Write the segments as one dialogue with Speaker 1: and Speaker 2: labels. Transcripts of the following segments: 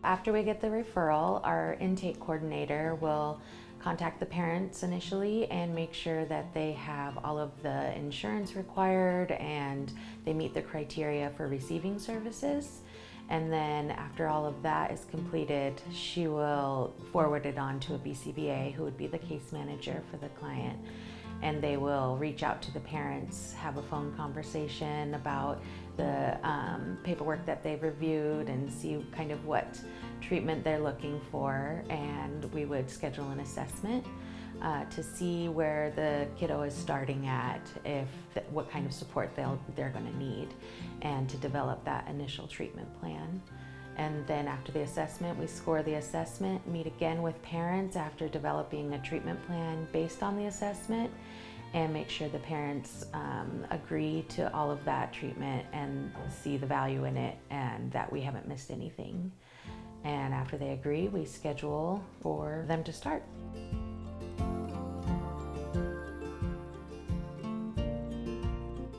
Speaker 1: After we get the referral, our intake coordinator will contact the parents initially and make sure that they have all of the insurance required and they meet the criteria for receiving services. And then after all of that is completed, she will forward it on to a BCBA, who would be the case manager for the client. And they will reach out to the parents, have a phone conversation about the paperwork that they've reviewed and see kind of what treatment they're looking for. And we would schedule an assessment to see where the kiddo is starting at, what kind of support they're going to need, and to develop that initial treatment plan. And then after the assessment, we score the assessment, meet again with parents after developing a treatment plan based on the assessment, and make sure the parents agree to all of that treatment and see the value in it and that we haven't missed anything. And after they agree, we schedule for them to start.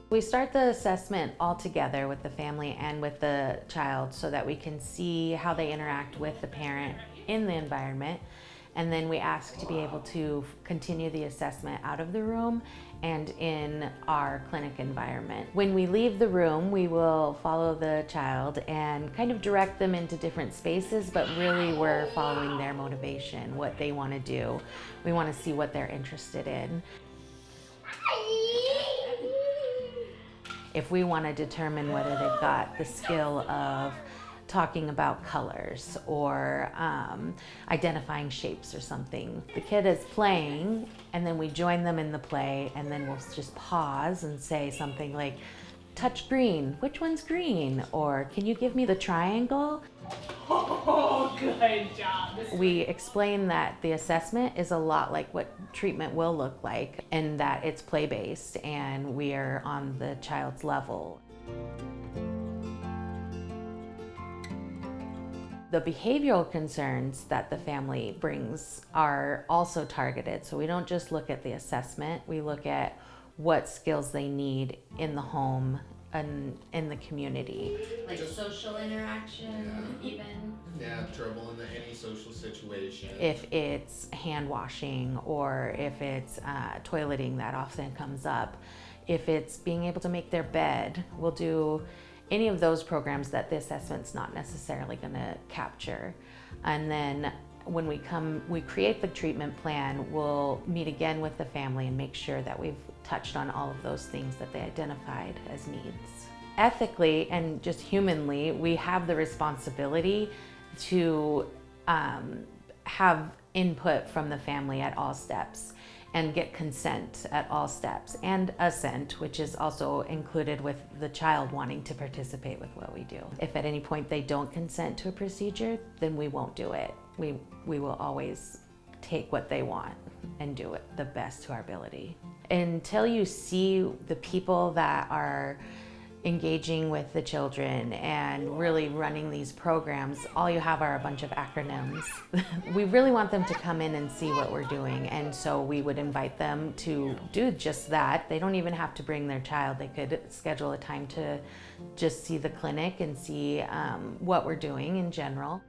Speaker 1: We start the assessment all together with the family and with the child so that we can see how they interact with the parent in the environment. And then we ask to be able to continue the assessment out of the room and in our clinic environment. When we leave the room, we will follow the child and kind of direct them into different spaces, but really we're following their motivation, what they want to do. We want to see what they're interested in. If we want to determine whether they've got the skill of talking about colors or identifying shapes or something. The kid is playing and then we join them in the play, and then we'll just pause and say something like, touch green, which one's green? Or can you give me the triangle?
Speaker 2: Oh, good job.
Speaker 1: We explain that the assessment is a lot like what treatment will look like, and that it's play-based and we are on the child's level. The behavioral concerns that the family brings are also targeted. So we don't just look at the assessment, we look at what skills they need in the home and in the community.
Speaker 3: Like social interaction,
Speaker 4: Yeah.
Speaker 3: even?
Speaker 4: Yeah, trouble in any social situation.
Speaker 1: If it's hand washing or if it's toileting, that often comes up. If it's being able to make their bed, we'll do any of those programs that the assessment's not necessarily going to capture. And then when we create the treatment plan, we'll meet again with the family and make sure that we've touched on all of those things that they identified as needs. Ethically and just humanly, we have the responsibility to have input from the family at all steps and get consent at all steps, and assent, which is also included with the child wanting to participate with what we do. If at any point they don't consent to a procedure, then we won't do it. We will always take what they want and do it the best to our ability. Until you see the people that are engaging with the children and really running these programs, all you have are a bunch of acronyms. We really want them to come in and see what we're doing, and so we would invite them to do just that. They don't even have to bring their child. They could schedule a time to just see the clinic and see what we're doing in general.